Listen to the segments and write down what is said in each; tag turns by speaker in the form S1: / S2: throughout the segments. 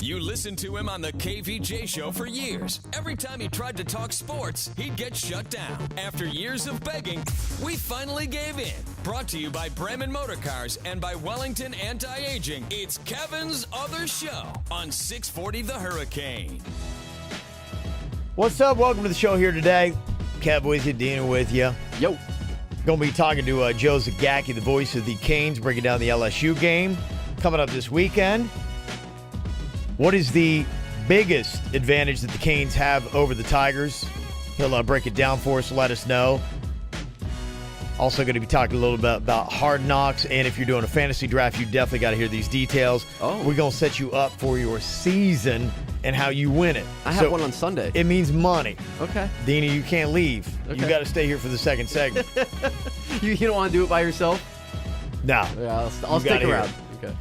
S1: You listened to him on the KVJ show for years. Every time he tried to talk sports, he'd get shut down. After years of begging, we finally gave in. Brought to you by Bremen Motor Cars and by Wellington Anti-Aging. It's Kevin's Other Show on 640 The Hurricane.
S2: What's up? Welcome to the show here today. Kev with you, Dina with you.
S3: Yo.
S2: Going to be talking to Joe Zagacki, the voice of the Canes, breaking down the LSU game coming up this weekend. What is the biggest advantage that the Canes have over the Tigers? He'll break it down for us, let us know. Also going to be talking a little bit about Hard Knocks, and if you're doing a fantasy draft, you definitely got to hear these details.
S3: Oh.
S2: We're going to set you up for your season and how you win it.
S3: I have one on Sunday.
S2: It means money.
S3: Okay.
S2: Dina, you can't leave.
S3: Okay.
S2: You got to stay here for the second segment.
S3: You don't want to do it by yourself?
S2: No.
S3: Yeah, I'll stick around. Okay.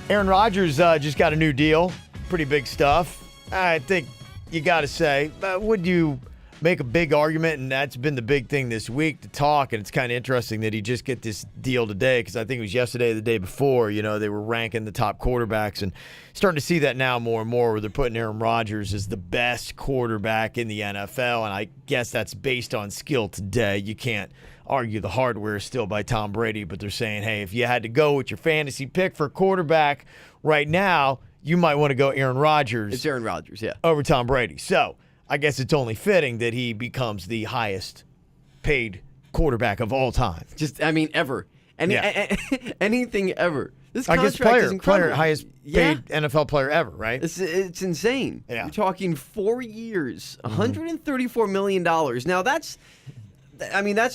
S2: Aaron Rodgers just got a new deal. Pretty big stuff. I think you got to say, would you make a big argument? And that's been the big thing this week to talk. And it's kind of interesting that he just get this deal today, because I think it was yesterday or the day before, they were ranking the top quarterbacks, and starting to see that now more and more where they're putting Aaron Rodgers as the best quarterback in the NFL. And I guess that's based on skill today. You can't argue the hardware is still by Tom Brady, but they're saying, hey, if you had to go with your fantasy pick for a quarterback right now, you might want to go Aaron Rodgers.
S3: It's Aaron Rodgers, yeah.
S2: Over Tom Brady. So I guess it's only fitting that he becomes the highest paid quarterback of all time.
S3: Ever. Anything ever. This
S2: I guess
S3: contract is incredible.
S2: highest paid NFL player ever, right?
S3: It's insane.
S2: Yeah.
S3: You're talking 4 years, $134 million. Now that's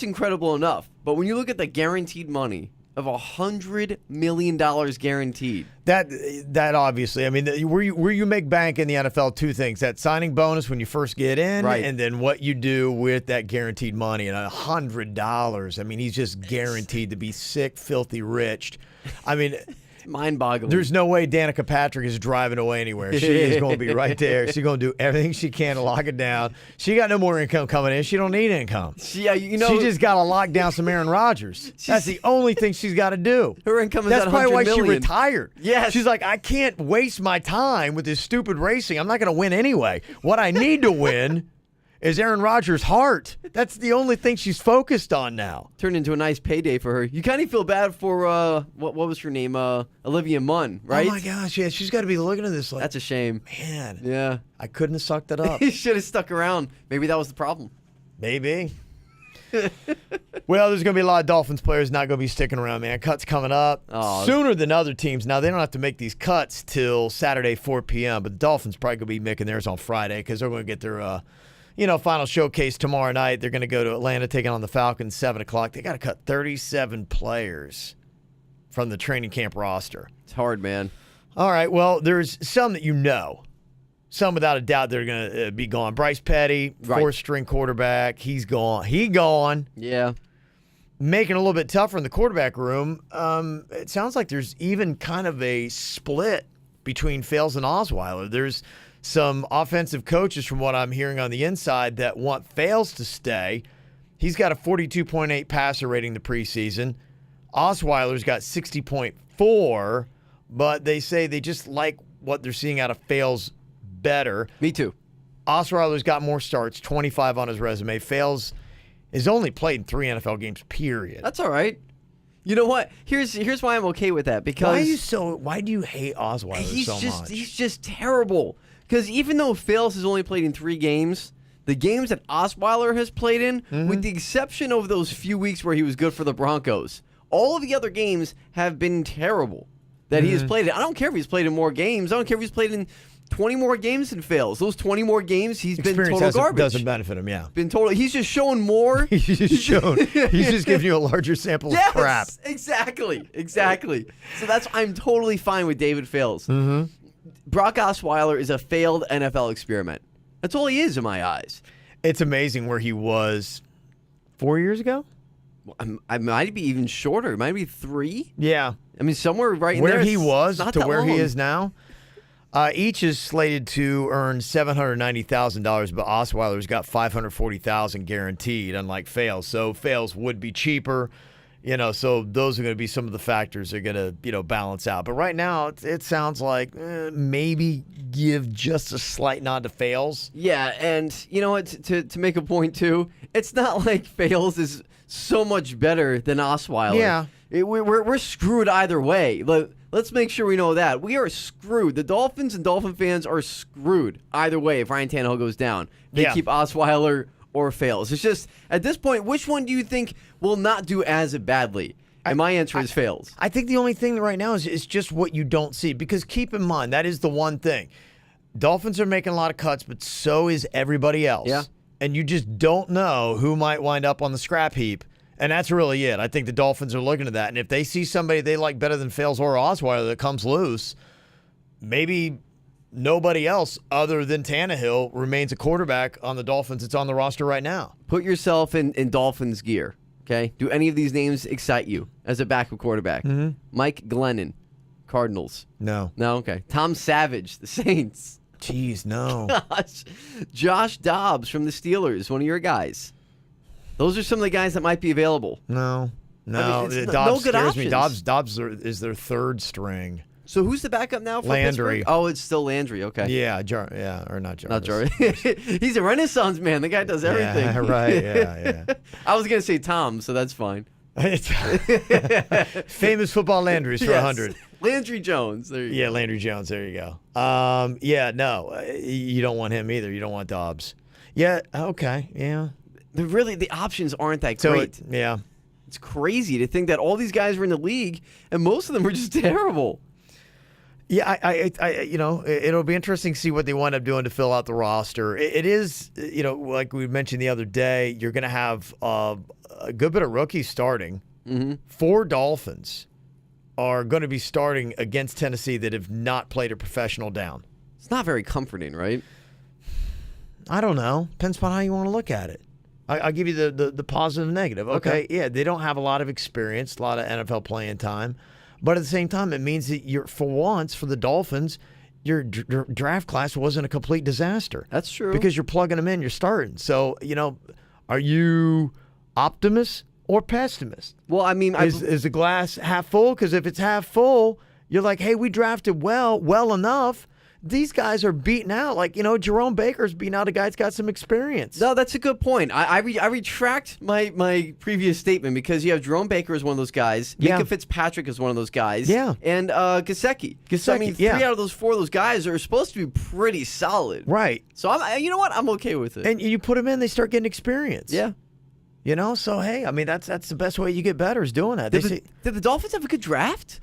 S3: incredible enough. But when you look at the guaranteed money of $100 million guaranteed.
S2: That obviously, where you make bank in the NFL, two things: that signing bonus when you first get in,
S3: right,
S2: and then what you do with that guaranteed money. And $100, he's just guaranteed to be sick, filthy rich.
S3: It's mind-boggling.
S2: There's no way Danica Patrick is driving away anywhere. She is going to be right there. She's going to do everything she can to lock it down. She got no more income coming in. She don't need income.
S3: She
S2: just got to lock down some Aaron Rodgers. That's the only thing she's got to do.
S3: Her income is
S2: That's
S3: at $100
S2: probably why
S3: million.
S2: she retired.
S3: Yes.
S2: She's like, I can't waste my time with this stupid racing. I'm not going to win anyway. What I need to win is Aaron Rodgers' heart. That's the only thing she's focused on now.
S3: Turned into a nice payday for her. You kind of feel bad for, what was her name? Olivia Munn, right?
S2: Oh, my gosh, yeah. She's got to be looking at this like,
S3: that's a shame.
S2: Man.
S3: Yeah.
S2: I couldn't have sucked it up.
S3: He should have stuck around. Maybe that was the problem.
S2: Maybe. Well, there's going to be a lot of Dolphins players not going to be sticking around, man. Cuts coming up sooner than other teams. Now, they don't have to make these cuts till Saturday, 4 p.m., but the Dolphins probably going to be making theirs on Friday because they're going to get their final showcase tomorrow night. They're going to go to Atlanta, taking on the Falcons, 7 o'clock. They got to cut 37 players from the training camp roster.
S3: It's hard, man.
S2: All right, well, there's some that you know. Some without a doubt they're going to be gone. Bryce Petty,
S3: right,
S2: fourth-string quarterback, he's gone. He gone.
S3: Yeah.
S2: Making it a little bit tougher in the quarterback room. It sounds like there's even kind of a split between Fales and Osweiler. There's some offensive coaches, from what I'm hearing on the inside, that want Fales to stay. He's got a 42.8 passer rating the preseason. Osweiler's got 60.4, but they say they just like what they're seeing out of Fales better.
S3: Me too.
S2: Osweiler's got more starts, 25 on his resume. Fales has only played in 3 NFL games, period.
S3: That's all right. You know what? Here's why I'm okay with that. Because
S2: why do you hate Osweiler so much?
S3: He's just terrible. Because even though Fales has only played in 3 games, the games that Osweiler has played in, with the exception of those few weeks where he was good for the Broncos, all of the other games have been terrible that he has played in. I don't care if he's played in more games. I don't care if he's played in 20 more games than Fales. Those 20 more games, he's been total garbage.
S2: Doesn't benefit him, yeah.
S3: He's just shown more.
S2: He's just giving you a larger sample of crap.
S3: Exactly. So I'm totally fine with David Fales. Brock Osweiler is a failed NFL experiment. That's all he is in my eyes.
S2: It's amazing where he was 4 years ago?
S3: I might be even shorter. It might be 3.
S2: Yeah.
S3: Somewhere right in there.
S2: Where he was to where he is now. Each is slated to earn $790,000, but Osweiler's got $540,000 guaranteed, unlike Fales. So Fales would be cheaper. So those are going to be some of the factors that are going to, balance out. But right now, it sounds like maybe give just a slight nod to Fales.
S3: Yeah, and you know what? To make a point too, it's not like Fales is so much better than Osweiler.
S2: Yeah.
S3: We're screwed either way. Let's make sure we know that. We are screwed. The Dolphins and Dolphin fans are screwed either way if Ryan Tannehill goes down. They keep Osweiler or Fales. It's just, at this point, which one do you think will not do as badly? And my answer is Fales.
S2: I think the only thing right now is just what you don't see. Because keep in mind, that is the one thing. Dolphins are making a lot of cuts, but so is everybody else.
S3: Yeah.
S2: And you just don't know who might wind up on the scrap heap. And that's really it. I think the Dolphins are looking at that. And if they see somebody they like better than Fales or Osweiler that comes loose, maybe nobody else other than Tannehill remains a quarterback on the Dolphins that's on the roster right now.
S3: Put yourself in Dolphins gear, okay? Do any of these names excite you as a backup quarterback?
S2: Mm-hmm.
S3: Mike Glennon, Cardinals.
S2: No.
S3: No? Okay. Tom Savage, the Saints.
S2: Jeez, no.
S3: Gosh. Josh Dobbs from the Steelers, one of your guys. Those are some of the guys that might be available.
S2: No.
S3: I mean,
S2: Dobbs
S3: no good
S2: scares me.
S3: options.
S2: Dobbs is their third string.
S3: So who's the backup now for
S2: Landry.
S3: Pittsburgh? Oh, it's still Landry. Okay.
S2: Yeah, or not Jarvis.
S3: Not Jarvis. He's a Renaissance man. The guy does everything.
S2: Yeah, right. Yeah.
S3: I was going to say Tom, so that's fine.
S2: Famous football Landry's for 100.
S3: Landry Jones. There you go.
S2: Landry Jones. There you go. No, you don't want him either. You don't want Dobbs. Yeah, okay, yeah.
S3: The options aren't that great.
S2: Yeah.
S3: It's crazy to think that all these guys were in the league, and most of them were just terrible.
S2: Yeah, it'll be interesting to see what they wind up doing to fill out the roster. It is, like we mentioned the other day, you're going to have a good bit of rookies starting.
S3: Mm-hmm.
S2: 4 Dolphins are going to be starting against Tennessee that have not played a professional down.
S3: It's not very comforting, right?
S2: I don't know. Depends upon how you want to look at it. I'll give you the positive and negative. Okay, yeah, they don't have a lot of experience, a lot of NFL playing time. But at the same time, it means that for once, for the Dolphins, your draft class wasn't a complete disaster.
S3: That's true.
S2: Because you're plugging them in, you're starting. So, are you optimist or pessimist?
S3: Well, I mean,
S2: is the glass half full? Because if it's half full, you're like, hey, we drafted well enough. These guys are beaten out. Like, Jerome Baker's beating out a guy that's got some experience.
S3: No, that's a good point. I retract my previous statement because you have Jerome Baker as one of those guys.
S2: Yeah.
S3: Minka Fitzpatrick is one of those guys.
S2: Yeah.
S3: And Gesicki. So, I mean, 3 out of those 4 of those guys are supposed to be pretty solid.
S2: Right.
S3: So, you know what? I'm okay with it.
S2: And you put them in, they start getting experience.
S3: Yeah.
S2: So, hey, I mean, that's the best way you get better is doing that.
S3: Did the Dolphins have a good draft?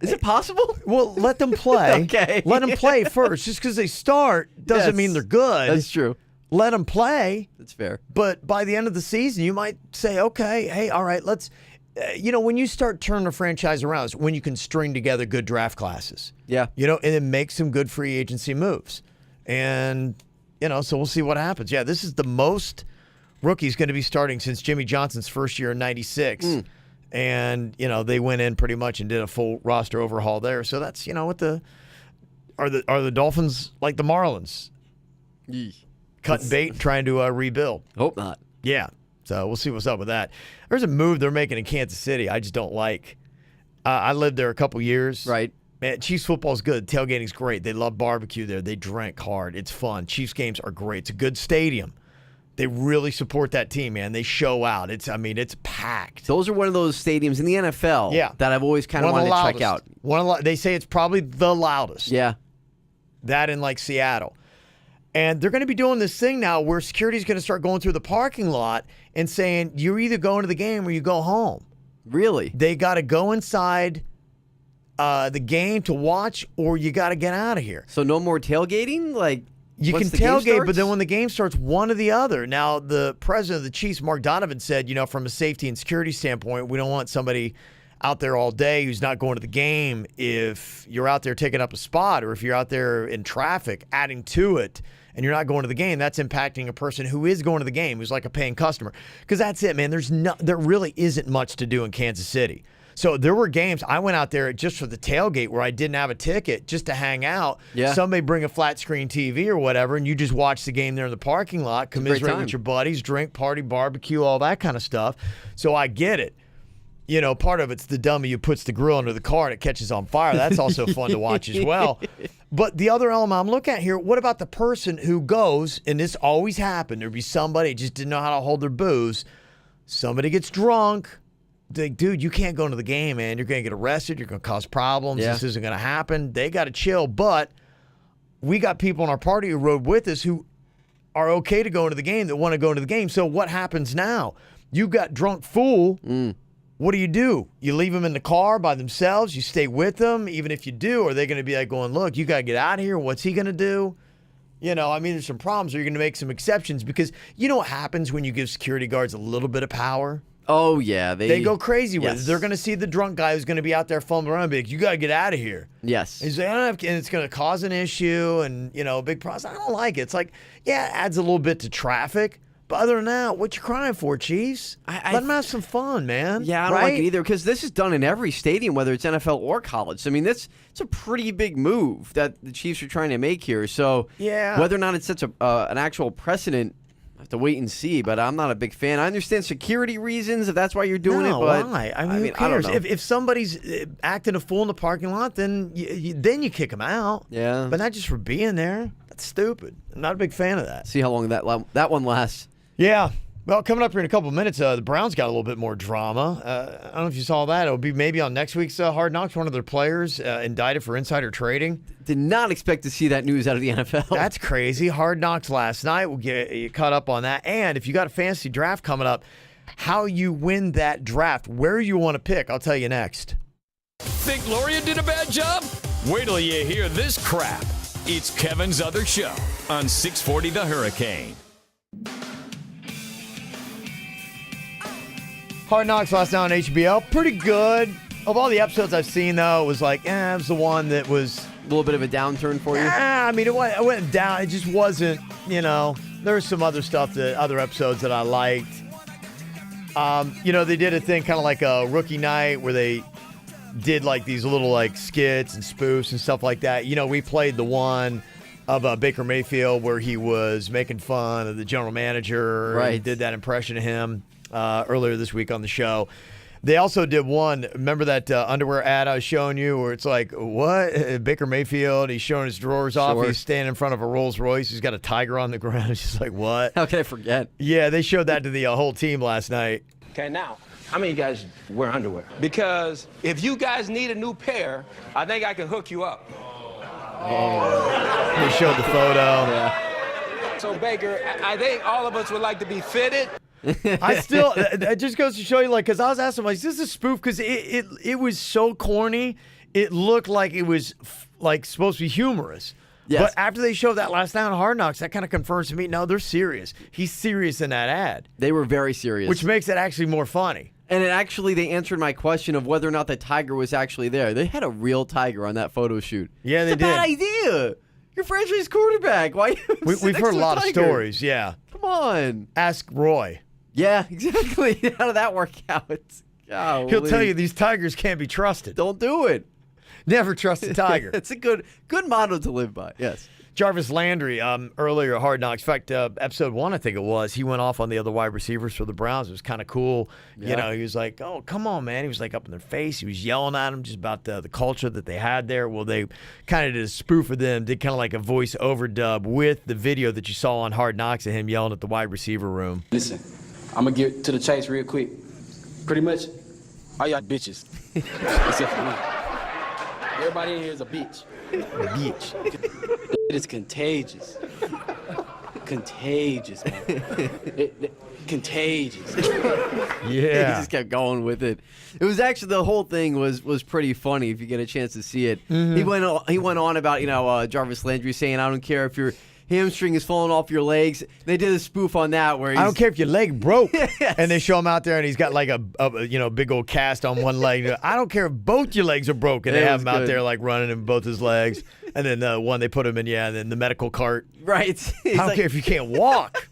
S3: Is it possible?
S2: Well, let them play.
S3: Okay.
S2: Let them play first. Just because they start doesn't mean they're good.
S3: That's true.
S2: Let them play.
S3: That's fair.
S2: But by the end of the season, you might say, okay, hey, all right, let's, when you start turning a franchise around, is when you can string together good draft classes.
S3: Yeah.
S2: And then make some good free agency moves. And, so we'll see what happens. Yeah, this is the most rookies going to be starting since Jimmy Johnson's first year in 96. And, they went in pretty much and did a full roster overhaul there. So that's, what are the Dolphins like the Marlins? Cutting bait, trying to rebuild.
S3: Hope not.
S2: Yeah. So we'll see what's up with that. There's a move they're making in Kansas City I just don't like. I lived there a couple years.
S3: Right.
S2: Man, Chiefs football's good. Tailgating's great. They love barbecue there. They drink hard. It's fun. Chiefs games are great. It's a good stadium. They really support that team, man. They show out. It's packed.
S3: Those are one of those stadiums in the NFL that I've always kind of wanted to check out.
S2: They say it's probably the loudest.
S3: Yeah.
S2: That in like Seattle. And they're going to be doing this thing now where security's going to start going through the parking lot and saying, you're either going to the game or you go home.
S3: Really?
S2: They got to go inside the game to watch or you got to get out of here.
S3: So no more tailgating? Like,
S2: you can
S3: once the game
S2: tailgate,
S3: starts?
S2: but then when the game starts, one or the other. Now, the president of the Chiefs, Mark Donovan, said, from a safety and security standpoint, we don't want somebody out there all day who's not going to the game. If you're out there taking up a spot or if you're out there in traffic adding to it and you're not going to the game, that's impacting a person who is going to the game, who's like a paying customer. Because that's it, man. There really isn't much to do in Kansas City. So there were games, I went out there just for the tailgate where I didn't have a ticket just to hang out.
S3: Yeah.
S2: Somebody bring a flat screen TV or whatever, and you just watch the game there in the parking lot, commiserate with your buddies, drink, party, barbecue, all that kind of stuff. So I get it. part of it's the dummy who puts the grill under the car and it catches on fire. That's also fun to watch as well. But the other element I'm looking at here, what about the person who goes, and this always happened, there'd be somebody who just didn't know how to hold their booze. Somebody gets drunk. Like, dude, you can't go into the game, man. You're going to get arrested. You're going to cause problems.
S3: Yeah.
S2: This isn't going to happen. They got to chill. But we got people in our party who rode with us who are okay to go into the game, that want to go into the game. So what happens now? You got drunk fool. What do? You leave them in the car by themselves? You stay with them? Even if you do, are they going to be like going, look, you got to get out of here. What's he going to do? There's some problems. Are you going to make some exceptions? Because you know what happens when you give security guards a little bit of power?
S3: Oh, yeah.
S2: They go crazy with
S3: Yes.
S2: it. They're going to see the drunk guy who's going to be out there fumbling around and be like, you got to get out of here.
S3: Yes.
S2: He's like, and it's going to cause an issue and, a big problem. I don't like it. It's like, yeah, it adds a little bit to traffic. But other than that, what you crying for, Chiefs? Let them have some fun, man.
S3: Yeah, I don't like it either because this is done in every stadium, whether it's NFL or college. I mean, it's a pretty big move that the Chiefs are trying to make here. So
S2: Yeah.
S3: whether or not it sets an actual precedent, I have to wait and see. But I'm not a big fan. I understand security reasons if that's why you're doing it. But
S2: why? I mean, who
S3: I don't
S2: cares?
S3: know.
S2: If somebody's acting a fool in the parking lot, then you kick them out.
S3: Yeah.
S2: But not just for being there. That's stupid. I'm not a big fan of that.
S3: See how long that one lasts.
S2: Yeah. Well, coming up here in a couple of minutes, the Browns got a little bit more drama. I don't know if you saw that. It'll be maybe on next week's Hard Knocks. One of their players indicted for insider trading.
S3: Did not expect to see that news out of the NFL.
S2: That's crazy. Hard Knocks last night. We'll get you caught up on that. And if you got a fantasy draft coming up, how you win that draft, where you want to pick, I'll tell you next.
S1: Think Gloria did a bad job? Wait till you hear this crap. It's Kevin's Other Show on 640 The Hurricane.
S2: Hard Knocks last night on HBO. Pretty good. Of all the episodes I've seen, though, it was like, it was the one that was...
S3: A little bit of a downturn for you.
S2: I mean, it went down. It just wasn't, there was some other stuff, other episodes that I liked. They did a thing kind of like a rookie night where they did like these little like skits and spoofs and stuff like that. We played the one of Baker Mayfield where he was making fun of the general manager.
S3: Right.
S2: He did that impression of him earlier this week on the show. They also did one, remember that underwear ad I was showing you where it's like, what? Baker Mayfield, he's showing his drawers off.
S3: Sure.
S2: He's standing in front of a Rolls Royce. He's got a tiger on the ground. It's just like, what?
S3: How can I forget?
S2: Yeah, they showed that to the whole team last night.
S4: Okay, now, how many of you guys wear underwear? Because if you guys need a new pair, I think I can hook you up.
S2: They showed the photo.
S4: So, Baker, I think all of us would like to be fitted.
S2: It just goes to show you, like, because I was asking, like, is this a spoof? Because it was so corny. It looked like it was, like, supposed to be humorous.
S3: Yes.
S2: But after they showed that last night on Hard Knocks, that kind of confirms to me, no, they're serious. He's serious in that ad.
S3: They were very serious.
S2: Which makes it actually more funny.
S3: And they answered my question of whether or not the tiger was actually there. They had a real tiger on that photo shoot.
S2: Yeah, they
S3: it's a
S2: did.
S3: bad idea. Your franchise quarterback. Why?
S2: We've heard a lot of stories, yeah.
S3: Come on.
S2: Ask Roy.
S3: Yeah, exactly. How did that work out? Golly.
S2: He'll tell you these tigers can't be trusted.
S3: Don't do it.
S2: Never trust a tiger.
S3: It's a good motto to live by. Yes.
S2: Jarvis Landry, earlier at Hard Knocks, in fact, episode 1, I think it was, he went off on the other wide receivers for the Browns. It was kind of cool.
S3: Yeah.
S2: He was like, oh, come on, man. He was like up in their face. He was yelling at them just about the culture that they had there. Well, they kind of did a spoof of them, did kind of like a voice overdub with the video that you saw on Hard Knocks of him yelling at the wide receiver room.
S5: Listen, I'm gonna get to the chase real quick. Pretty much, all y'all bitches, except for me. Everybody in here is a bitch.
S2: Bitch.
S5: It is contagious. Contagious, man. Contagious.
S3: He
S2: Yeah.
S3: just kept going with it. It was actually, the whole thing was pretty funny if you get a chance to see it.
S2: Mm-hmm.
S3: He went on about Jarvis Landry saying, I don't care if your hamstring is falling off your legs. They did a spoof on that where
S2: I don't care if your leg broke.
S3: Yes.
S2: And they show him out there and he's got like a big old cast on one leg. I don't care if both your legs are broken. They
S3: It
S2: have
S3: was
S2: him out
S3: good.
S2: there like running in both his legs. And then the one they put him in, and then the medical cart.
S3: Right.
S2: I don't care if you can't walk.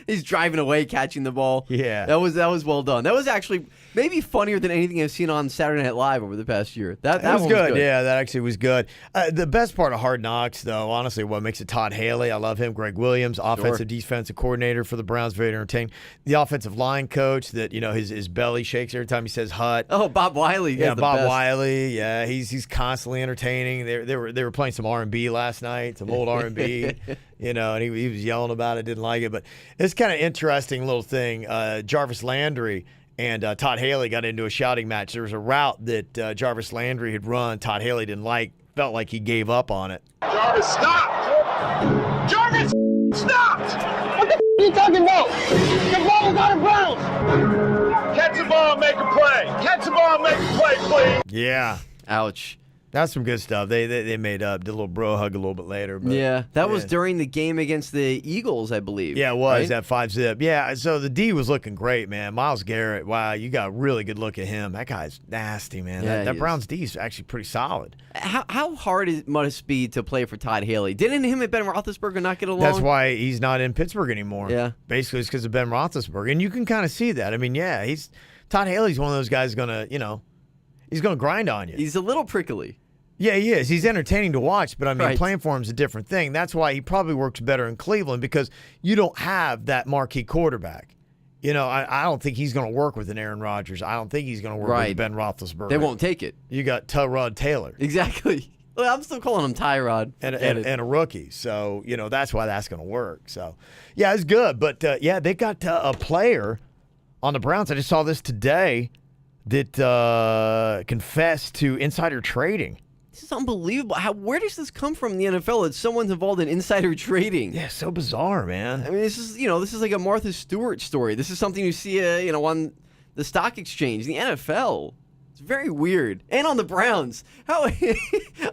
S3: He's driving away, catching the ball.
S2: Yeah.
S3: That was well done. That was actually Maybe funnier than anything I've seen on Saturday Night Live over the past year. That
S2: was
S3: one
S2: good.
S3: was good.
S2: Yeah, that actually was good. The best part of Hard Knocks, though, honestly, what makes it Todd Haley. I love him. Greg Williams, offensive defensive coordinator for the Browns, very entertaining. The offensive line coach that, his belly shakes every time he says hut.
S3: Oh, Bob Wiley.
S2: Yeah,
S3: the
S2: Bob
S3: best.
S2: Wiley. Yeah, he's constantly entertaining. They were playing some R&B last night, some old R&B. And he was yelling about it, didn't like it. But it's kind of interesting little thing. Jarvis Landry and Todd Haley got into a shouting match. There was a route that Jarvis Landry had run. Todd Haley didn't like. Felt like he gave up on it.
S6: Jarvis, stop! Jarvis, stopped! What the are you talking about? The ball is out of bounds! Catch the ball and make a play. Catch the ball and make a play, please.
S2: Yeah.
S3: Ouch.
S2: That's some good stuff. They made up, did a little bro hug a little bit later. But,
S3: Yeah, that was during the game against the Eagles, I believe.
S2: Yeah, it was
S3: right?
S2: that 5-zip. Yeah, so the D was looking great, man. Myles Garrett, wow, you got a really good look at him. That guy's nasty, man.
S3: Yeah,
S2: that
S3: he
S2: Browns D is actually pretty solid.
S3: How hard must it be to play for Todd Haley? Didn't him and Ben Roethlisberger not get along?
S2: That's why he's not in Pittsburgh anymore.
S3: Yeah.
S2: Basically, it's because of Ben Roethlisberger. And you can kind of see that. I mean, yeah, Todd Haley's one of those guys he's going to grind on you.
S3: He's a little prickly.
S2: Yeah, he is. He's entertaining to watch, but I mean,
S3: Right.
S2: playing for him is a different thing. That's why he probably works better in Cleveland because you don't have that marquee quarterback. I don't think he's going to work with an Aaron Rodgers. I don't think he's going to work
S3: Right.
S2: with Ben Roethlisberger.
S3: They won't take it.
S2: You got Tyrod Taylor
S3: Exactly. Well, I'm still calling him Tyrod.
S2: and
S3: Forget it.
S2: a rookie, so that's why that's going to work. So, yeah, it's good, but they got a player on the Browns. I just saw this today that confessed to insider trading.
S3: This is unbelievable. Where does this come from in the NFL that someone's involved in insider trading?
S2: Yeah, so bizarre, man.
S3: I mean, this is like a Martha Stewart story. This is something you see, on the stock exchange, the NFL. It's very weird. And on the Browns. How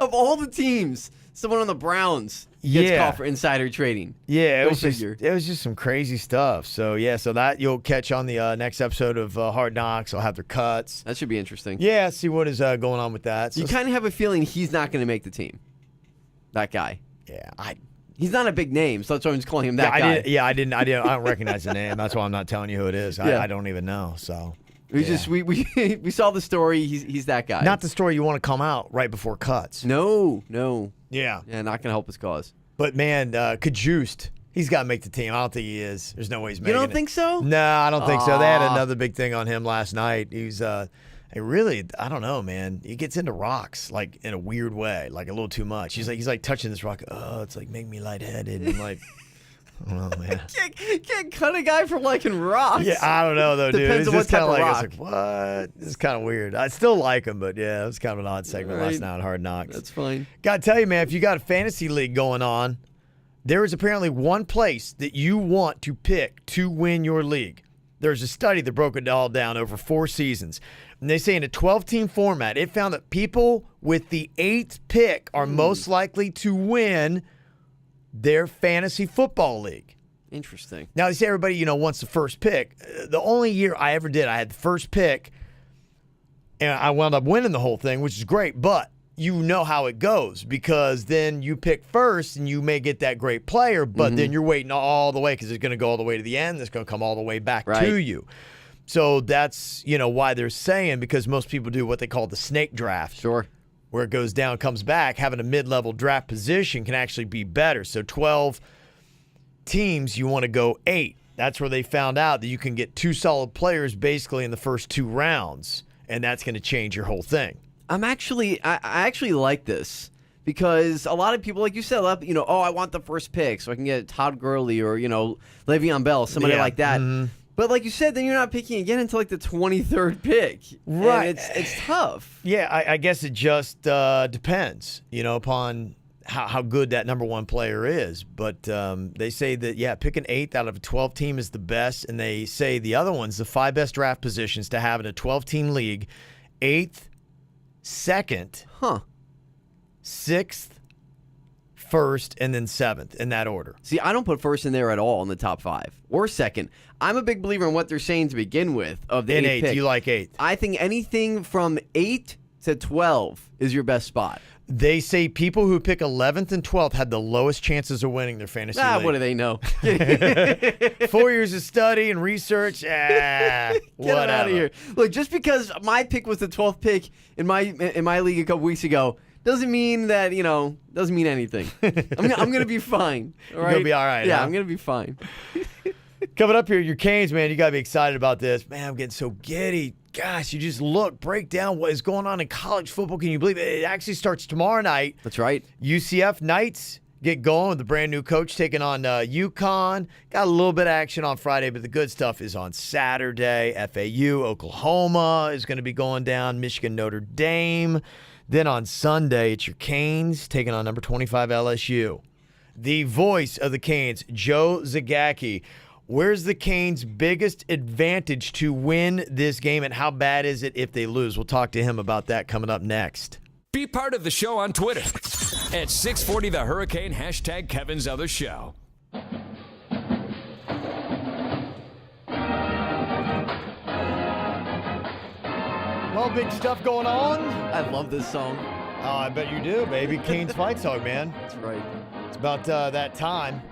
S3: of all the teams, someone on the Browns gets
S2: Yeah.
S3: caught for insider trading.
S2: Yeah,
S3: Go
S2: it
S3: figure.
S2: was just some crazy stuff. So so that you'll catch on the next episode of Hard Knocks. I'll have their cuts.
S3: That should be interesting.
S2: Yeah, see what is going on with that. So,
S3: You kind of have a feeling he's not going to make the team. That guy.
S2: I
S3: He's not a big name, so that's why I'm just calling him that guy.
S2: I don't recognize the name. That's why I'm not telling you who it is.
S3: Yeah.
S2: I don't even know. So
S3: We saw the story. He's that guy.
S2: not the story you want to come out right before cuts.
S3: No.
S2: Yeah,
S3: Yeah, not going to help his cause.
S2: but man, Kajust, he's got to make the team. I don't think he is. There's no way he's making it.
S3: You don't think so?
S2: No, I don't think so. They had
S3: Aw.
S2: another big thing on him last night. He's I don't know, man. He gets into rocks like in a weird way, like a little too much. He's like touching this rock. Oh, it's like making me lightheaded. And like, I don't know, man.
S3: Can't cut a guy for liking rocks.
S2: Yeah, I don't know though, dude.
S3: Depends
S2: It's
S3: on
S2: just
S3: what
S2: kind
S3: type
S2: of
S3: of
S2: like, it's like, what? It's kind of weird. I still like him, but yeah, it was kind of an odd segment
S3: Right.
S2: last night on Hard Knocks.
S3: That's fine.
S2: Gotta tell you, man, if you got a fantasy league going on, there is apparently one place that you want to pick to win your league. There's a study that broke it all down over 4 seasons. And they say in a 12-team format, it found that people with the 8th pick are most likely to win their fantasy football league.
S3: Interesting.
S2: Now, they say everybody, wants the first pick. The only year I ever did, I had the first pick, and I wound up winning the whole thing, which is great. But you know how it goes because then you pick first and you may get that great player, but then you're waiting all the way because it's going to go all the way to the end. It's going to come all the way back
S3: Right.
S2: to you. So that's, why they're saying, because most people do what they call the snake draft.
S3: Sure.
S2: Where it goes down, comes back, having a mid-level draft position can actually be better. So 12 teams, you want to go 8. That's where they found out that you can get 2 solid players basically in the first 2 rounds, and that's going to change your whole thing.
S3: I actually like this because a lot of people, like you said, I want the first pick so I can get Todd Gurley or, Le'Veon Bell, somebody
S2: Yeah.
S3: like that. But like you said, then you're not picking again until like the 23rd pick.
S2: Right.
S3: And it's tough.
S2: Yeah, I guess it just depends, upon how good that number 1 player is. But they say that, picking 8th out of a 12-team is the best. And they say the other ones, the 5 best draft positions to have in a 12-team league, 8th, 2nd,
S3: Huh.
S2: 6th, 1st, and then 7th in that order.
S3: See, I don't put first in there at all in the top 5 or second. I'm a big believer in what they're saying to begin with of the
S2: In
S3: 8th
S2: 8th,
S3: pick.
S2: you like 8th.
S3: I think anything from 8 said 12 is your best spot.
S2: They say people who pick 11th and 12th had the lowest chances of winning their fantasy league.
S3: What do they know?
S2: 4 years of study and research.
S3: Get it out of here. Look, just because my pick was the 12th pick in my league a couple weeks ago doesn't mean that, doesn't mean anything. I'm going to be fine. All right?
S2: You're going to be all right.
S3: Yeah,
S2: huh?
S3: I'm going to be fine.
S2: Coming up here, your Canes, man, you got to be excited about this. Man, I'm getting so giddy. Gosh, you just break down what is going on in college football. Can you believe it? It actually starts tomorrow night.
S3: That's right.
S2: UCF Knights get going with the brand new coach taking on UConn. Got a little bit of action on Friday, but the good stuff is on Saturday. FAU, Oklahoma is going to be going down. Michigan, Notre Dame. Then on Sunday, it's your Canes taking on number 25 LSU. The voice of the Canes, Joe Zagacki. Where's the Canes' biggest advantage to win this game, and how bad is it if they lose? We'll talk to him about that coming up next.
S1: Be part of the show on Twitter at 640 The Hurricane, hashtag Kevin's Other Show.
S2: Well, big stuff going on.
S3: I love this song.
S2: I bet you do, baby. Canes fight song, man.
S3: That's right.
S2: It's about that time.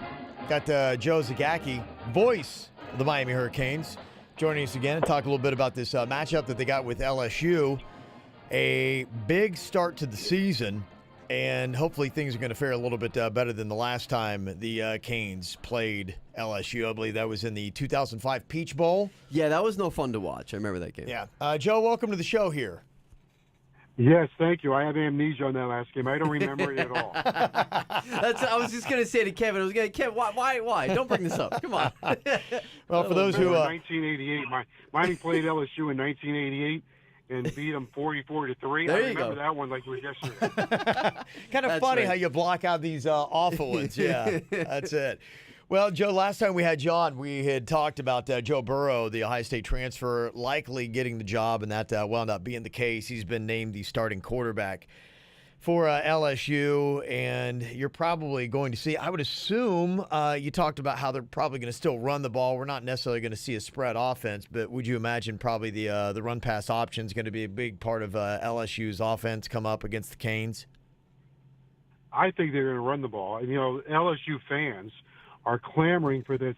S2: Got Joe Zagacki, voice of the Miami Hurricanes, joining us again and talk a little bit about this matchup that they got with LSU. A big start to the season, and hopefully things are going to fare a little bit better than the last time the Canes played LSU. I believe that was in the 2005 Peach Bowl.
S3: Yeah, that was no fun to watch. I remember that game.
S2: Yeah. Joe, welcome to the show here.
S7: Yes, thank you. I have amnesia on that last game. I don't remember it at all.
S3: I was just going to say to Kevin, Kevin, why? Don't bring this up. Come on.
S2: Well, for those who...
S7: 1988. Miami played LSU in 1988 and beat them 44-3.
S3: There
S7: I
S3: you
S7: remember
S3: go.
S7: that one like it was yesterday.
S2: kind of
S3: That's
S2: funny
S3: right.
S2: how you block out these awful ones. Yeah, that's it. Well, Joe, last time we had you on, we had talked about Joe Burrow, the Ohio State transfer, likely getting the job, and that wound up being the case. He's been named the starting quarterback for LSU, and you're probably going to see, I would assume, you talked about how they're probably going to still run the ball. We're not necessarily going to see a spread offense, but would you imagine probably the run-pass option is going to be a big part of LSU's offense come up against the Canes?
S7: I think they're going to run the ball. And, LSU fans are clamoring for this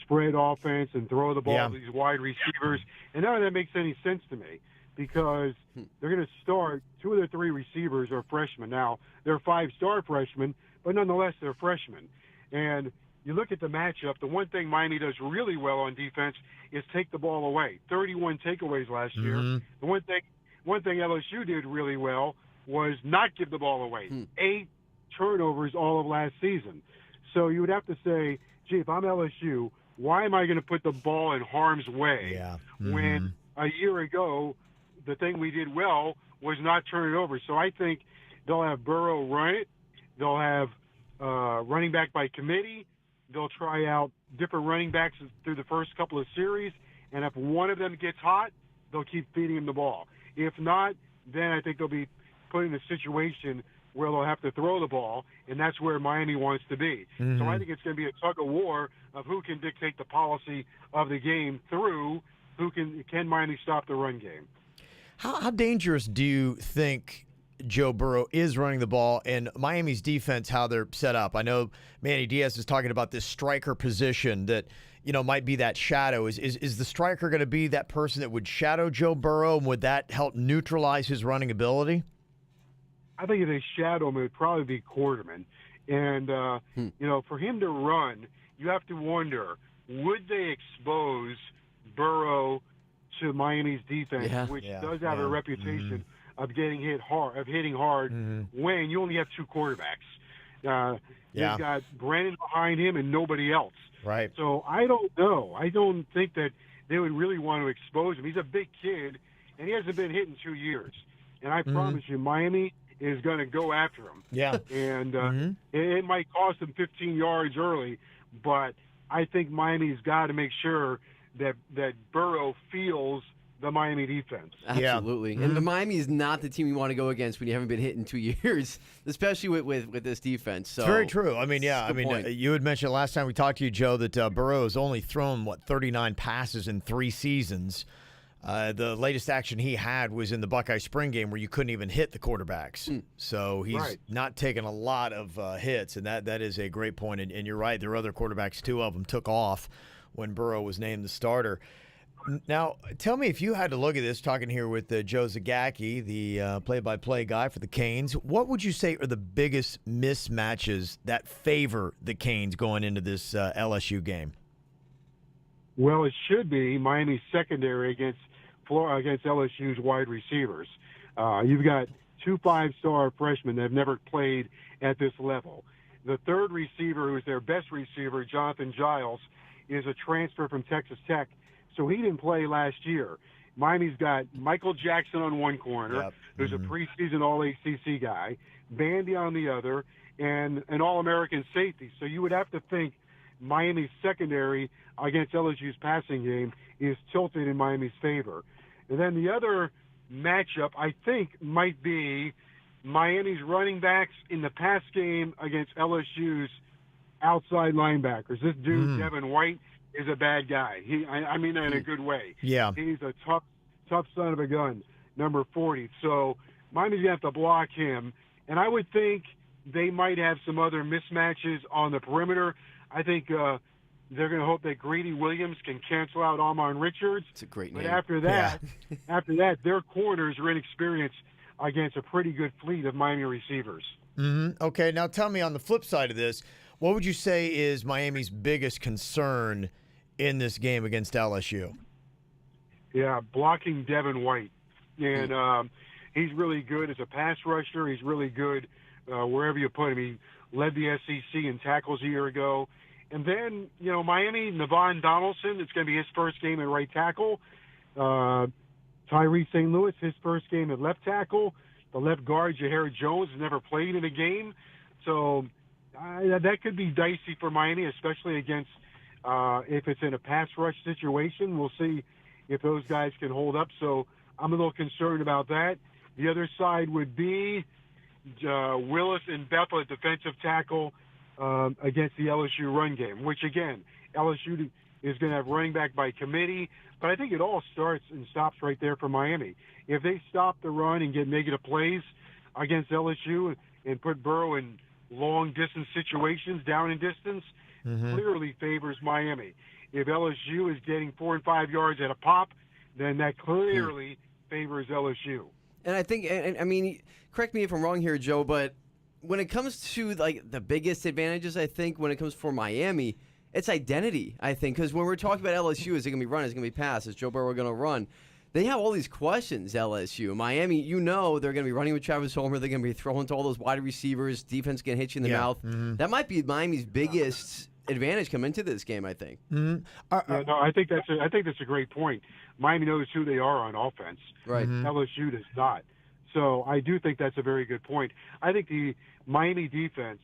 S7: spread offense and throw the ball to these wide receivers. And none of that makes any sense to me because they're going to start 2 of their 3 receivers are freshmen. Now, they're 5-star freshmen, but nonetheless, they're freshmen. And you look at the matchup, the one thing Miami does really well on defense is take the ball away. 31 takeaways last year. The one thing LSU did really well was not give the ball away. 8 turnovers all of last season. So you would have to say, gee, if I'm LSU, why am I going to put the ball in harm's way when a year ago the thing we did well was not turn it over? So I think they'll have Burrow run it. They'll have running back by committee. They'll try out different running backs through the first couple of series. And if one of them gets hot, they'll keep feeding him the ball. If not, then I think they'll be put in a situation where they'll have to throw the ball, and that's where Miami wants to be. So I think it's going to be a tug-of-war of who can dictate the policy of the game through who can Miami stop the run game.
S2: How dangerous do you think Joe Burrow is running the ball and Miami's defense, how they're set up? I know Manny Diaz is talking about this striker position that, might be that shadow. Is the striker going to be that person that would shadow Joe Burrow, and would that help neutralize his running ability?
S7: I think if they shadow him, it would probably be Quarterman. And, for him to run, you have to wonder, would they expose Burrow to Miami's defense, which does have a reputation of getting hitting hard when you only have 2 quarterbacks. You've got Brandon behind him and nobody else.
S2: Right.
S7: So I don't know. I don't think that they would really want to expose him. He's a big kid, and he hasn't been hit in 2 years. And I promise you, Miami is going to go after him.
S2: Yeah.
S7: And it might cost them 15 yards early, but I think Miami's got to make sure that Burrow feels the Miami defense.
S3: Absolutely. And the Miami is not the team you want to go against when you haven't been hit in 2 years, especially with this defense. So
S2: it's very true. I mean,
S3: point.
S2: you had mentioned last time we talked to you, Joe, that Burrow has only thrown, 39 passes in 3 seasons. The latest action he had was in the Buckeye spring game where you couldn't even hit the quarterbacks. So he's not taking a lot of hits, and that is a great point. And you're right, there are other quarterbacks, 2 of them took off when Burrow was named the starter. Now, tell me, if you had to look at this, talking here with Joe Zagacki, the play-by-play guy for the Canes, what would you say are the biggest mismatches that favor the Canes going into this LSU game?
S7: Well, it should be Miami's secondary against LSU's wide receivers. You've got 2 5-star freshmen that have never played at this level. The third receiver, who's their best receiver, Jonathan Giles, is a transfer from Texas Tech, so he didn't play last year. Miami's got Michael Jackson on one corner, who's a preseason All-ACC guy, Bandy on the other, and an All-American safety. So you would have to think Miami's secondary against LSU's passing game is tilted in Miami's favor. And then the other matchup, I think, might be Miami's running backs in the pass game against LSU's outside linebackers. This dude, Devin White, is a bad guy. I mean that in a good way.
S2: Yeah.
S7: He's a tough son of a gun, number 40. So Miami's going to have to block him. And I would think they might have some other mismatches on the perimeter. I think they're going to hope that Greedy Williams can cancel out Ahman Richards.
S3: It's a great name.
S7: But after that, their corners are inexperienced against a pretty good fleet of Miami receivers.
S2: Okay, now tell me, on the flip side of this, what would you say is Miami's biggest concern in this game against LSU?
S7: Yeah, blocking Devin White. And he's really good as a pass rusher. He's really good wherever you put him. He led the SEC in tackles a year ago. And then, Miami, Navon Donaldson, it's going to be his first game at right tackle. Tyree St. Louis, his first game at left tackle. The left guard, Jahair Jones, has never played in a game. So that could be dicey for Miami, especially against if it's in a pass rush situation. We'll see if those guys can hold up. So I'm a little concerned about that. The other side would be Willis and Bethel at defensive tackle against the LSU run game, which, again, LSU is going to have running back by committee. But I think it all starts and stops right there for Miami. If they stop the run and get negative plays against LSU and put Burrow in long-distance situations, down in distance, clearly favors Miami. If LSU is getting 4 and 5 yards at a pop, then that clearly favors LSU.
S3: And I think, and I mean, correct me if I'm wrong here, Joe, but when it comes to the biggest advantages, I think when it comes for Miami, it's identity, I think, because when we're talking about LSU, is it going to be run, is it going to be pass, is Joe Burrow going to run? They have all these questions, LSU. Miami, they're going to be running with Travis Homer. They're going to be throwing to all those wide receivers. Defense going to hit you in the mouth. That might be Miami's biggest advantage coming into this game, I think.
S7: I think that's a great point. Miami knows who they are on offense.
S3: Right.
S7: LSU does not. So I do think that's a very good point. I think the Miami defense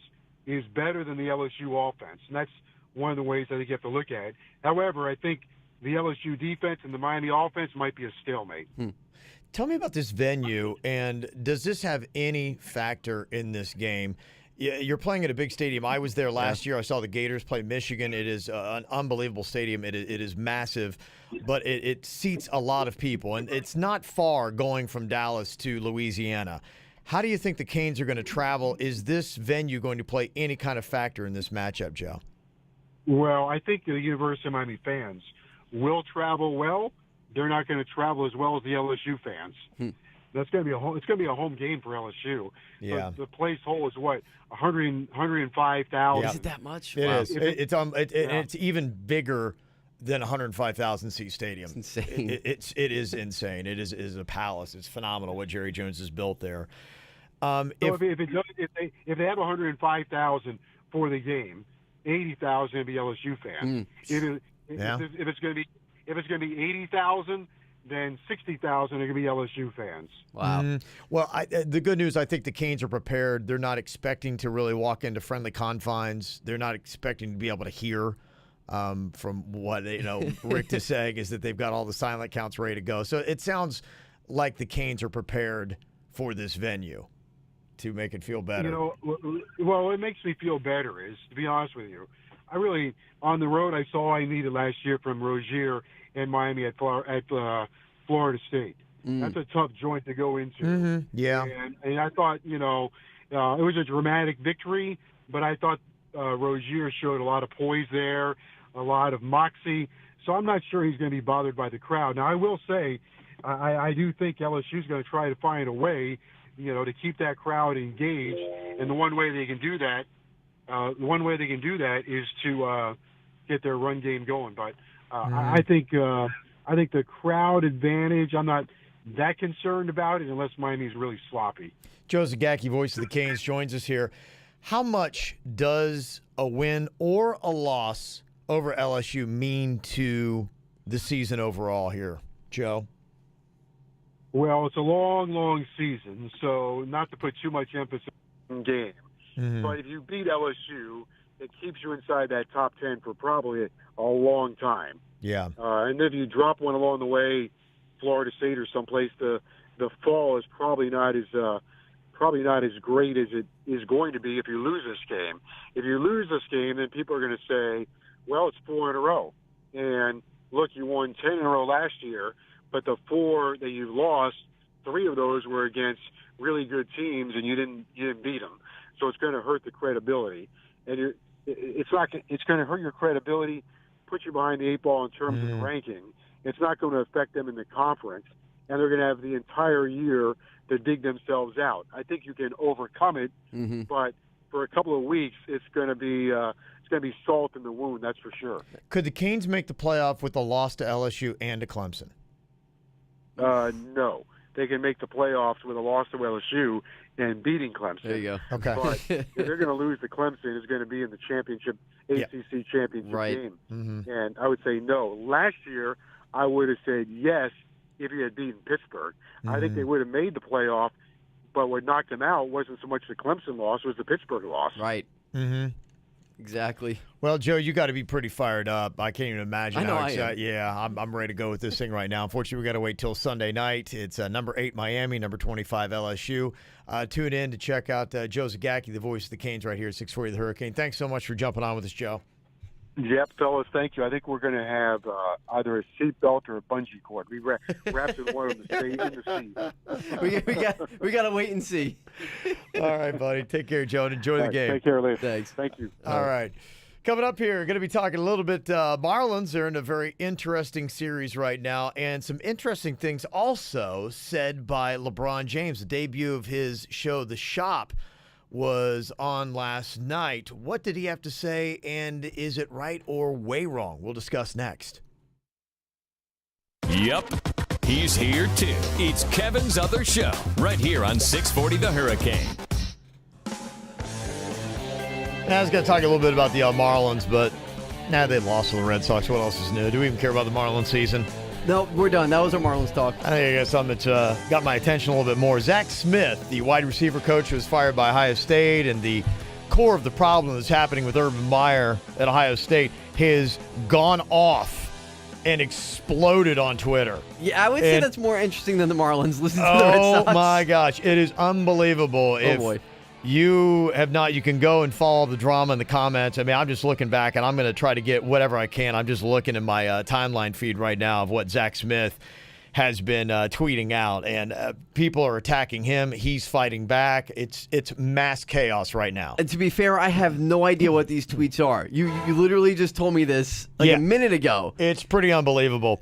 S7: is better than the LSU offense, and that's one of the ways I think you have to look at it. However, I think the LSU defense and the Miami offense might be a stalemate.
S2: Tell me about this venue, and does this have any factor in this game? You're playing at a big stadium. I was there last year. I saw the Gators play Michigan. It is an unbelievable stadium. It is massive, but it seats a lot of people, and it's not far going from Dallas to Louisiana. How do you think the Canes are going to travel? Is this venue going to play any kind of factor in this matchup, Joe?
S7: Well, I think the University of Miami fans will travel well. They're not going to travel as well as the LSU fans. That's going to be it's going to be a home game for LSU.
S2: Yeah.
S7: The place whole is what, 105,000.
S3: Is it that much?
S2: It
S3: Wow.
S2: is. It's even bigger than a 105,000 seat stadium.
S3: It's insane.
S2: It is insane. It is a palace. It's phenomenal what Jerry Jones has built there.
S7: So if they have 105,000 for the game, 80,000 will be LSU fans. If it's going to be 80,000, then 60,000 are going to be LSU fans.
S3: Wow.
S2: Well, the good news, I think the Canes are prepared. They're not expecting to really walk into friendly confines. They're not expecting to be able to hear from what Rick is saying is that they've got all the silent counts ready to go. So it sounds like the Canes are prepared for this venue to make it feel better.
S7: Well, what makes me feel better is, to be honest with you, on the road, I saw I needed last year from Rozier and Miami at Florida State. That's a tough joint to go into.
S2: Yeah.
S7: And I thought, it was a dramatic victory, but I thought Rozier showed a lot of poise there, a lot of moxie. So I'm not sure he's going to be bothered by the crowd. Now, I will say, I do think LSU's going to try to find a way, to keep that crowd engaged. And the one way they can do that, is to get their run game going. But I think the crowd advantage, I'm not that concerned about it unless Miami's really sloppy.
S2: Joe Zagacki, voice of the Canes, joins us here. How much does a win or a loss over LSU mean to the season overall here, Joe?
S7: Well, it's a long, long season, so not to put too much emphasis on the game. But if you beat LSU, it keeps you inside that top 10 for probably a long time.
S2: Yeah.
S7: And if you drop one along the way, Florida State or someplace, the fall is probably not as great as it is going to be if you lose this game. If you lose this game, then people are going to say, well, it's 4 in a row. And look, you won 10 in a row last year, but the 4 that you lost, 3 of those were against really good teams, and you didn't beat them. So it's going to hurt the credibility, and it's going to hurt your credibility, put you behind the 8 ball in terms of the ranking. It's not going to affect them in the conference, and they're going to have the entire year to dig themselves out. I think you can overcome it, but for a couple of weeks, it's going to be salt in the wound. That's for sure.
S2: Could the Canes make the playoff with a loss to LSU and to Clemson?
S7: No, they can make the playoffs with a loss to LSU and beating Clemson.
S3: There you go.
S2: Okay.
S7: But if they're going to lose to Clemson, it's going to be in the championship, ACC championship game. And I would say no. Last year, I would have said yes if he had beaten Pittsburgh. I think they would have made the playoff, but what knocked them out wasn't so much the Clemson loss, it was the Pittsburgh loss.
S3: Right. Exactly.
S2: Well, Joe, you got to be pretty fired up. I can't even imagine.
S3: I know
S2: how
S3: I am.
S2: excited. Yeah, I'm ready to go with this thing right now. Unfortunately, we got to wait till Sunday night. It's number 8 Miami, number 25 LSU. Tune in to check out Joe Zagacki, the voice of the Canes, right here at 640 The Hurricane. Thanks so much for jumping on with us, Joe.
S7: Yep, fellas, thank you. I think we're going to have either a seat belt or a bungee cord. We wrapped in one of them to stay in the seat.
S3: we got to wait and see.
S2: All right, buddy. Take care, Joe, and enjoy the game.
S7: Take care later.
S3: Thanks.
S7: Thank you.
S2: All right. Coming up here, going to be talking a little bit Marlins. They're in a very interesting series right now, and some interesting things also said by LeBron James. The debut of his show, The Shop, was on last night. What did he have to say, and is it right or way wrong? We'll discuss next.
S1: Yep, he's here too. It's Kevin's Other Show, right here on 640 The Hurricane.
S2: Now, I was going to talk a little bit about the Marlins, but now they've lost to the Red Sox. What else is new? Do we even care about the Marlins season?
S3: No, we're done. That was our Marlins talk.
S2: I think I got something that's got my attention a little bit more. Zach Smith, the wide receiver coach who was fired by Ohio State, and the core of the problem that's happening with Urban Meyer at Ohio State has gone off and exploded on Twitter.
S3: Yeah, I would say that's more interesting than the Marlins. Listen to the Red Sox.
S2: Oh, my gosh. It is unbelievable.
S3: Oh, boy.
S2: You have not, you can go and follow the drama in the comments. I mean, I'm just looking back, and I'm going to try to get whatever I can. I'm just looking at my timeline feed right now of what Zach Smith has been tweeting out, and people are attacking him. He's fighting back. It's mass chaos right now.
S3: And to be fair, I have no idea what these tweets are. You literally just told me this a minute ago.
S2: It's pretty unbelievable.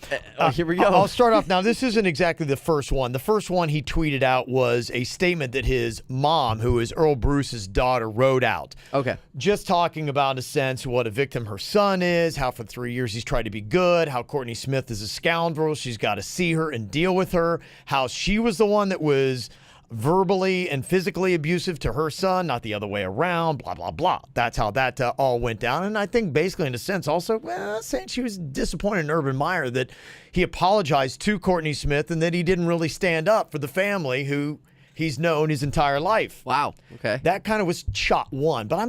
S3: Here we go.
S2: I'll start off now. This isn't exactly the first one. The first one he tweeted out was a statement that his mom, who is Earl Bruce's daughter, wrote out.
S3: Okay.
S2: Just talking about, in a sense, what a victim her son is, how for 3 years he's tried to be good, how Courtney Smith is a scoundrel. She's got to see her and deal with her, how she was the one that was verbally and physically abusive to her son, not the other way around, blah, blah, blah. That's how that all went down. And I think basically, in a sense, also saying she was disappointed in Urban Meyer, that he apologized to Courtney Smith and that he didn't really stand up for the family who he's known his entire life.
S3: Wow. Okay.
S2: That kind of was shot one, but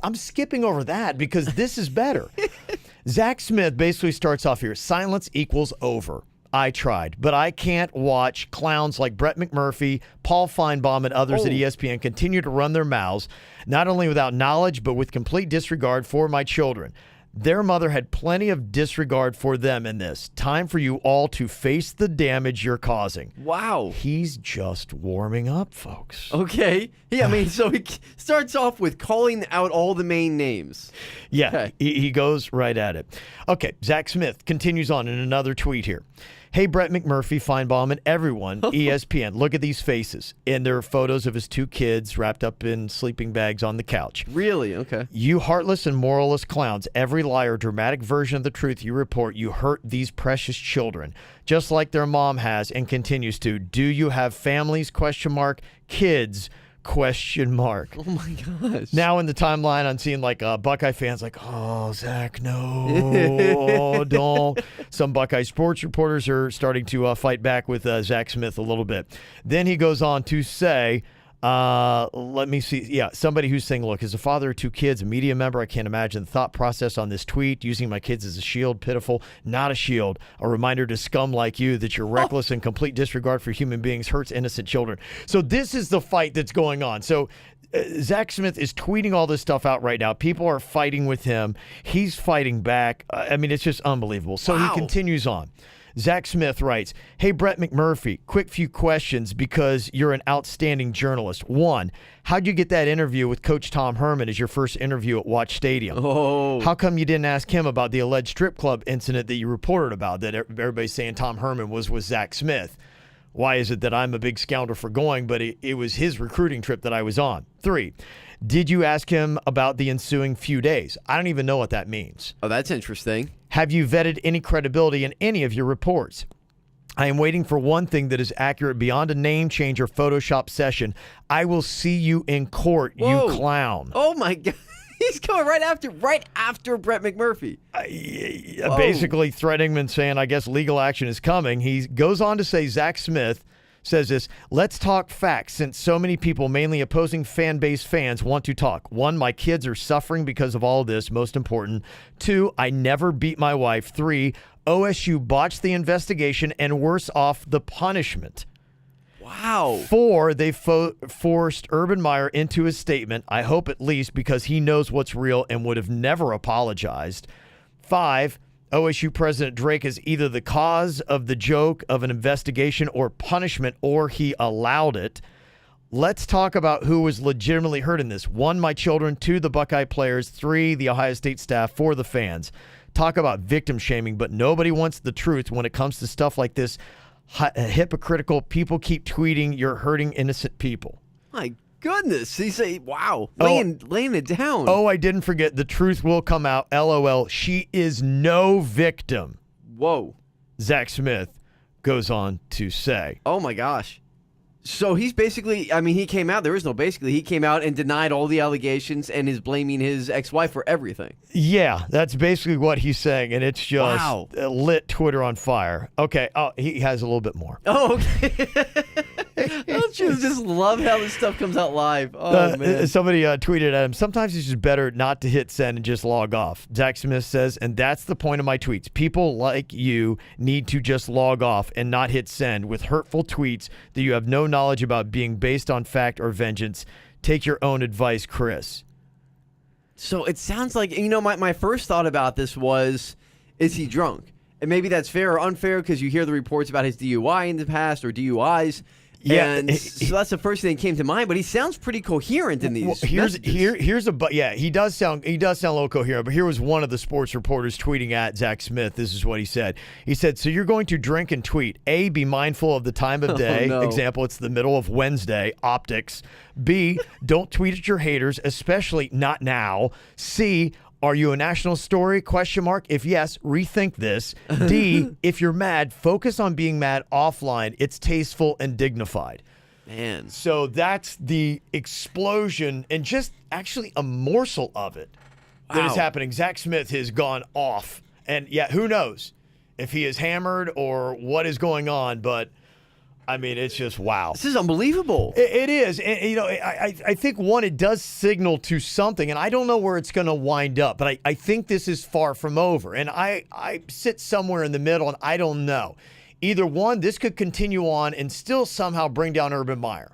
S2: I'm skipping over that because this is better. Zach Smith basically starts off here. Silence equals over. I tried, but I can't watch clowns like Brett McMurphy, Paul Feinbaum, and others at ESPN continue to run their mouths, not only without knowledge, but with complete disregard for my children. Their mother had plenty of disregard for them in this. Time for you all to face the damage you're causing.
S3: Wow.
S2: He's just warming up, folks.
S3: Okay. Yeah, I mean, so he starts off with calling out all the main names.
S2: Yeah,
S3: Okay.
S2: he goes right at it. Okay, Zach Smith continues on in another tweet here. Hey, Brett McMurphy, Feinbaum, and everyone, ESPN, look at these faces. And there are photos of his 2 kids wrapped up in sleeping bags on the couch.
S3: Really? Okay.
S2: You heartless and moralless clowns, every liar, dramatic version of the truth you report, you hurt these precious children, just like their mom has and continues to. Do you have families? ? Kids? ?
S3: Oh my gosh.
S2: Now in the timeline, I'm seeing like Buckeye fans like, oh, Zach, no, oh, don't. Some Buckeye sports reporters are starting to fight back with Zach Smith a little bit. Then he goes on to say, let me see. Yeah, somebody who's saying, look, as a father of 2 kids, a media member, I can't imagine the thought process on this tweet. Using my kids as a shield, pitiful, not a shield. A reminder to scum like you that your reckless and complete disregard for human beings hurts innocent children. So this is the fight that's going on. So Zach Smith is tweeting all this stuff out right now. People are fighting with him. He's fighting back. I mean, it's just unbelievable. So he continues on. Zach Smith writes, hey, Brett McMurphy, quick few questions because you're an outstanding journalist. 1, how'd you get that interview with Coach Tom Herman as your first interview at Watch Stadium?
S3: Oh.
S2: How come you didn't ask him about the alleged strip club incident that you reported about that everybody's saying Tom Herman was with Zach Smith? Why is it that I'm a big scoundrel for going, but it was his recruiting trip that I was on? 3, did you ask him about the ensuing few days? I don't even know what that means.
S3: Oh, that's interesting.
S2: Have you vetted any credibility in any of your reports? I am waiting for one thing that is accurate beyond a name change or Photoshop session. I will see you in court,
S3: Whoa.
S2: you clown.
S3: Oh my God. He's going right after Brett McMurphy.
S2: Basically threatening him and saying, I guess legal action is coming. He goes on to say, Zach Smith says this, let's talk facts since so many people, mainly opposing fan base fans, want to talk. 1, my kids are suffering because of all of this, most important. 2, I never beat my wife. 3, OSU botched the investigation and worse off, the punishment.
S3: Wow.
S2: 4, they forced Urban Meyer into his statement, I hope at least because he knows what's real and would have never apologized. 5, OSU President Drake is either the cause of the joke of an investigation or punishment, or he allowed it. Let's talk about who was legitimately hurt in this. 1, my children. 2, the Buckeye players. 3, the Ohio State staff. 4, the fans. Talk about victim shaming, but nobody wants the truth when it comes to stuff like this. Hypocritical people keep tweeting you're hurting innocent people.
S3: My goodness. He say, wow, laying it down.
S2: Oh, I didn't forget. The truth will come out. LOL. She is no victim.
S3: Whoa.
S2: Zach Smith goes on to say.
S3: Oh my gosh. So he's basically, I mean, he came out, there is no basically, he came out and denied all the allegations and is blaming his ex-wife for everything.
S2: Yeah, that's basically what he's saying, and it's just lit Twitter on fire. Okay, he has a little bit more.
S3: Oh, okay. Don't you just love how this stuff comes out live? Oh, man.
S2: Somebody tweeted at him, sometimes it's just better not to hit send and just log off. Zach Smith says, and that's the point of my tweets. People like you need to just log off and not hit send with hurtful tweets that you have no knowledge about being based on fact or vengeance. Take your own advice, Chris.
S3: So it sounds like, you know, my first thought about this was, is he drunk? And maybe that's fair or unfair because you hear the reports about his DUI in the past or DUIs.
S2: Yeah,
S3: and so that's the first thing that came to mind. But he sounds pretty coherent in these.
S2: Well, he does sound a little coherent. But here was one of the sports reporters tweeting at Zach Smith. This is what he said. He said, "So you're going to drink and tweet? A, be mindful of the time of day.
S3: Oh, no.
S2: Example, it's the middle of Wednesday. Optics. B, don't tweet at your haters, especially not now. C." Are you a national story? ? If yes, rethink this. D, if you're mad, focus on being mad offline. It's tasteful and dignified.
S3: Man.
S2: So that's the explosion and just actually a morsel of it that is happening. Zach Smith has gone off. And yeah, who knows if he is hammered or what is going on, but I mean, it's just wow.
S3: This is unbelievable.
S2: It is. And, you know, I think, one, it does signal to something, and I don't know where it's going to wind up, but I think this is far from over. And I sit somewhere in the middle, and I don't know. Either one, this could continue on and still somehow bring down Urban Meyer.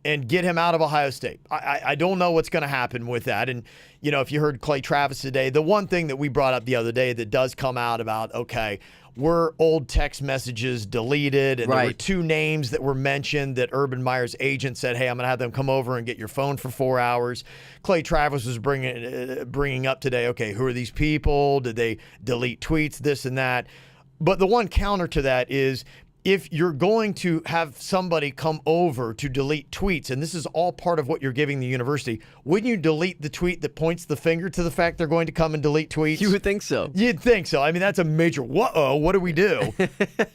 S2: and get him out of Ohio State. I don't know what's going to happen with that. And, if you heard Clay Travis today, the one thing that we brought up the other day that does come out about, okay, were old text messages deleted, and there were 2 names that were mentioned that Urban Meyer's agent said, hey, I'm going to have them come over and get your phone for 4 hours. Clay Travis was bringing up today, okay, who are these people? Did they delete tweets, this and that? But the one counter to that is, if you're going to have somebody come over to delete tweets, and this is all part of what you're giving the university, wouldn't you delete the tweet that points the finger to the fact they're going to come and delete tweets?
S3: You would think so.
S2: You'd think so. I mean, that's a major, what do we do?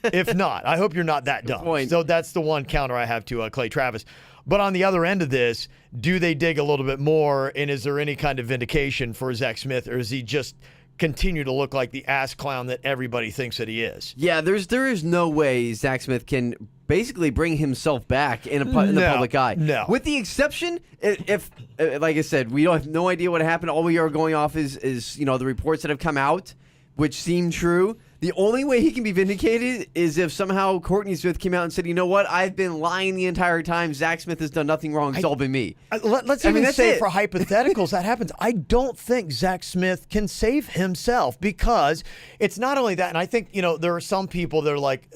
S2: If not, I hope you're not that dumb.
S3: Point.
S2: So that's the one counter I have to Clay Travis. But on the other end of this, do they dig a little bit more, and is there any kind of vindication for Zach Smith, or is he just continue to look like the ass clown that everybody thinks that he is?
S3: Yeah, there is no way Zach Smith can basically bring himself back in the public eye.
S2: No.
S3: With the exception, if like I said, we don't have no idea what happened. All we are going off is the reports that have come out, which seem true. The only way he can be vindicated is if somehow Courtney Smith came out and said, you know what, I've been lying the entire time. Zach Smith has done nothing wrong. It's all been me.
S2: Let's even say for hypotheticals that happens. I don't think Zach Smith can save himself, because it's not only that. And I think, there are some people that are like,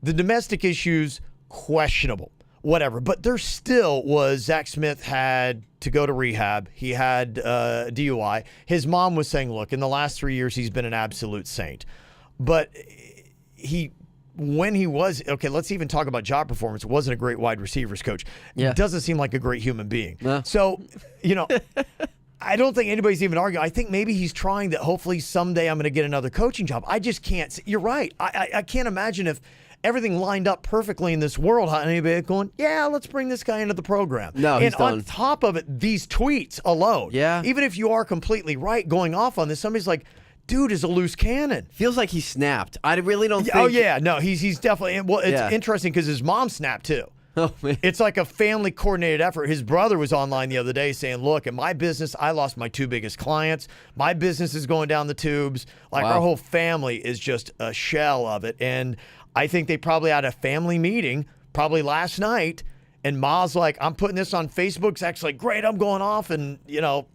S2: the domestic issues, questionable, whatever. But there still was, Zach Smith had to go to rehab. He had DUI. His mom was saying, look, in the last 3 years, he's been an absolute saint. But when he was, okay, let's even talk about job performance. Wasn't a great wide receivers coach.
S3: Yeah.
S2: Doesn't seem like a great human being.
S3: No.
S2: So, I don't think anybody's even arguing. I think maybe he's trying that hopefully someday I'm going to get another coaching job. I just can't. You're right. I can't imagine if everything lined up perfectly in this world, how anybody going, yeah, let's bring this guy into the program.
S3: No, he's done.
S2: On top of it, these tweets alone.
S3: Yeah.
S2: Even if you are completely right going off on this, somebody's like, dude is a loose cannon.
S3: Feels like he snapped. I really don't think.
S2: Oh, yeah. No, he's definitely. Well, it's interesting because his mom snapped too.
S3: Oh, man.
S2: It's like a family coordinated effort. His brother was online the other day saying, look, in my business, I lost my 2 biggest clients. My business is going down the tubes. Like, our whole family is just a shell of it. And I think they probably had a family meeting probably last night. And Ma's like, I'm putting this on Facebook. Zach's like, great, I'm going off. And,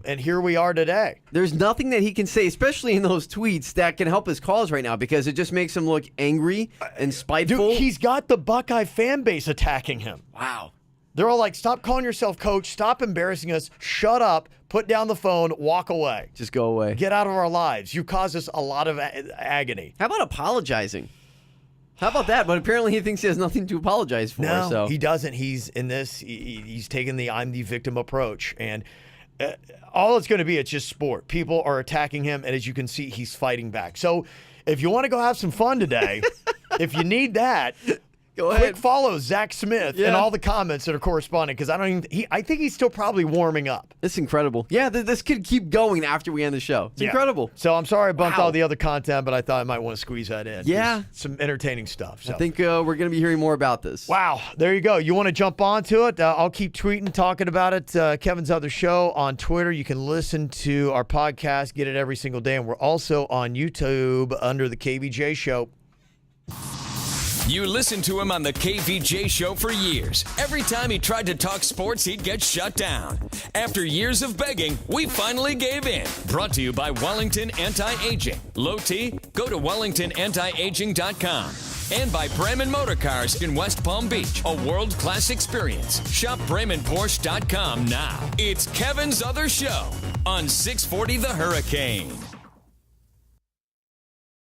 S2: and here we are today.
S3: There's nothing that he can say, especially in those tweets, that can help his cause right now, because it just makes him look angry and spiteful.
S2: Dude, he's got the Buckeye fan base attacking him.
S3: Wow.
S2: They're all like, stop calling yourself coach. Stop embarrassing us. Shut up. Put down the phone. Walk away.
S3: Just go away.
S2: Get out of our lives. You cause us a lot of agony.
S3: How about apologizing? How about that? But apparently he thinks he has nothing to apologize for.
S2: No,
S3: so.
S2: He doesn't. He's in this. He's taking the I'm the victim approach. And all it's going to be, it's just sport. People are attacking him. And as you can see, he's fighting back. So if you want to go have some fun today, if you need that,
S3: Go ahead.
S2: Quick follow Zach Smith and all the comments that are corresponding, because I think he's still probably warming up.
S3: It's incredible. Yeah, this could keep going after we end the show. It's incredible.
S2: So I'm sorry I bumped all the other content, but I thought I might want to squeeze that in.
S3: Yeah.
S2: Some entertaining stuff. So.
S3: I think we're going to be hearing more about this.
S2: Wow. There you go. You want to jump onto it? I'll keep tweeting, talking about it. Kevin's other show on Twitter. You can listen to our podcast, get it every single day. And we're also on YouTube under the KVJ Show.
S1: You listened to him on the KVJ Show for years. Every time he tried to talk sports, he'd get shut down. After years of begging, we finally gave in. Brought to you by Wellington Anti-Aging. Low T? Go to WellingtonAntiAging.com. And by Bremen Motor Cars in West Palm Beach. A world-class experience. Shop BremenPorsche.com now. It's Kevin's other show on 640 The Hurricane.